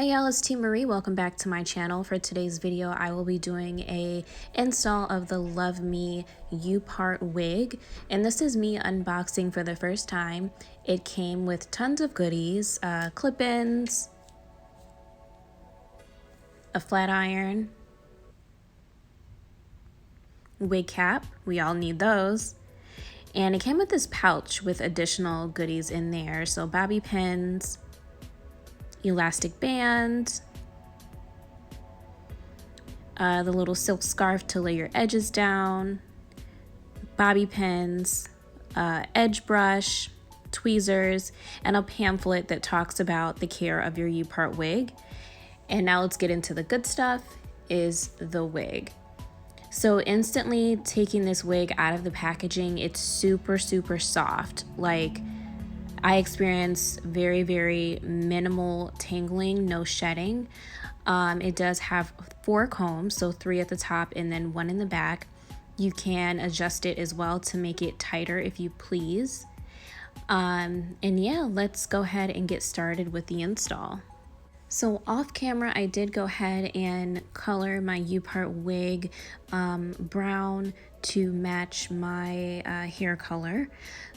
Hey y'all, it's Team Marie. Welcome back to my channel. For today's video, I will be doing a install of the Luvme U-part wig, and this is me unboxing for the first time. It came with tons of goodies, clip-ins, a flat iron, wig cap, we all need those, and it came with this pouch with additional goodies in there, so bobby pins, elastic band, the little silk scarf to lay your edges down, bobby pins, edge brush, tweezers, and a pamphlet that talks about the care of your U-part wig. And now let's get into the good stuff, is the wig. So instantly taking this wig out of the packaging, it's super soft. Like, I experience very minimal tangling, no shedding. It does have 4 combs, so 3 at the top and then 1 in the back. You can adjust it as well to make it tighter if you please. And yeah, let's go ahead and get started with the install. So off camera, I did go ahead and color my U-part wig brown to match my hair color.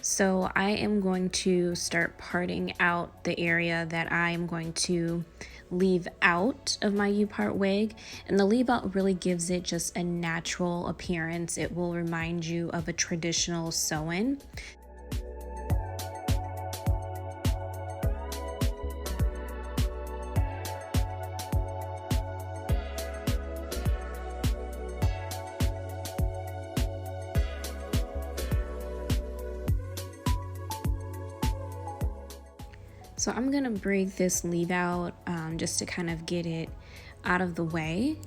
So I am going to start parting out the area that I am going to leave out of my U-part wig, and the leave out really gives it just a natural appearance. It will remind you of a traditional sew-in. So I'm gonna break this leave out just to kind of get it out of the way.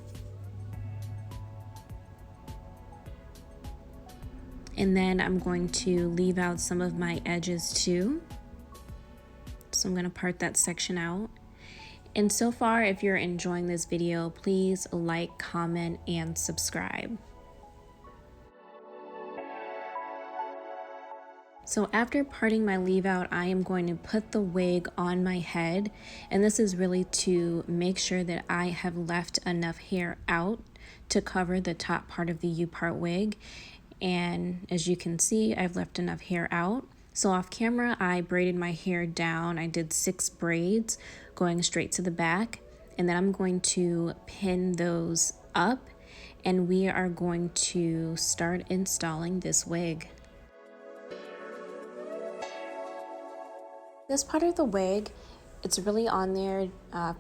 And then I'm going to leave out some of my edges too. So I'm gonna part that section out. And so far, if you're enjoying this video, please like, comment, and subscribe. So after parting my leave out, I am going to put the wig on my head, and this is really to make sure that I have left enough hair out to cover the top part of the U-part wig. And as you can see, I've left enough hair out. So off camera, I braided my hair down. I did 6 braids going straight to the back, and then I'm going to pin those up, and we are going to start installing this wig. This part of the wig, it's really on there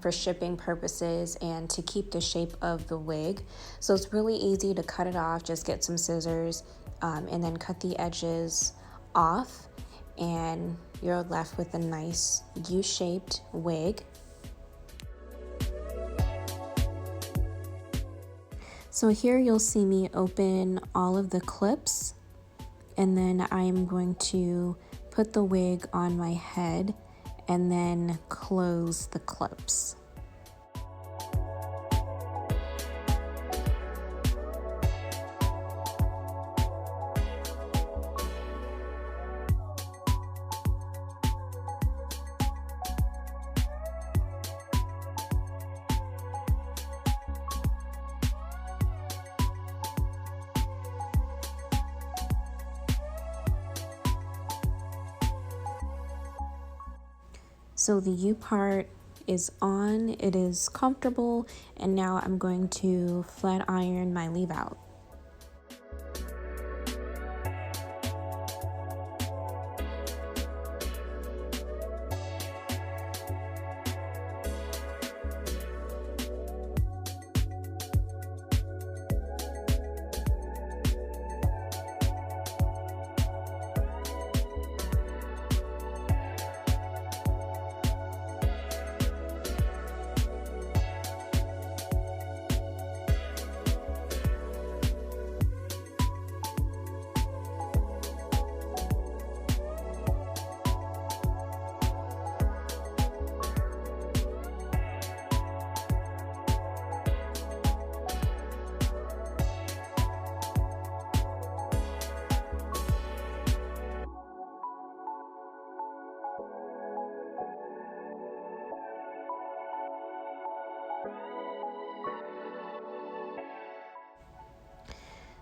for shipping purposes and to keep the shape of the wig. So it's really easy to cut it off. Just get some scissors and then cut the edges off, and you're left with a nice U-shaped wig. So here you'll see me open all of the clips, and then I'm going to put the wig on my head and then close the clips. So the U part is on, it is comfortable, and now I'm going to flat iron my leave out.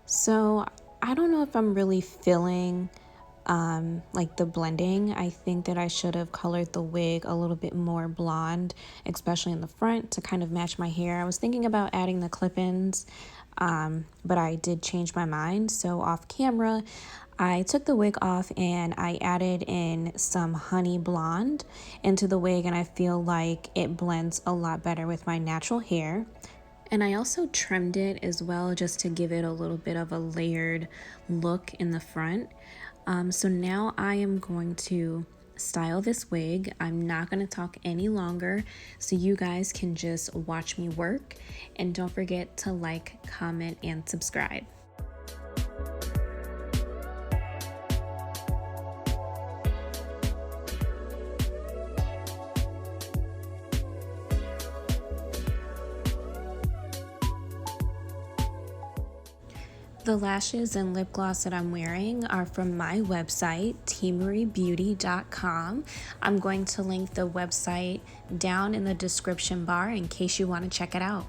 So I don't know if I'm really feeling like the blending. I think that I should have colored the wig a little bit more blonde, especially in the front to kind of match my hair. I was thinking about adding the clip-ins, but I did change my mind. So off camera, I took the wig off and I added in some honey blonde into the wig, and I feel like it blends a lot better with my natural hair. And I also trimmed it as well just to give it a little bit of a layered look in the front. So now I am going to style this wig. I'm not going to talk any longer, so you guys can just watch me work. And don't forget to like, comment, and subscribe. The lashes and lip gloss that I'm wearing are from my website, tmariebeauty.com. I'm going to link the website down in the description bar in case you want to check it out.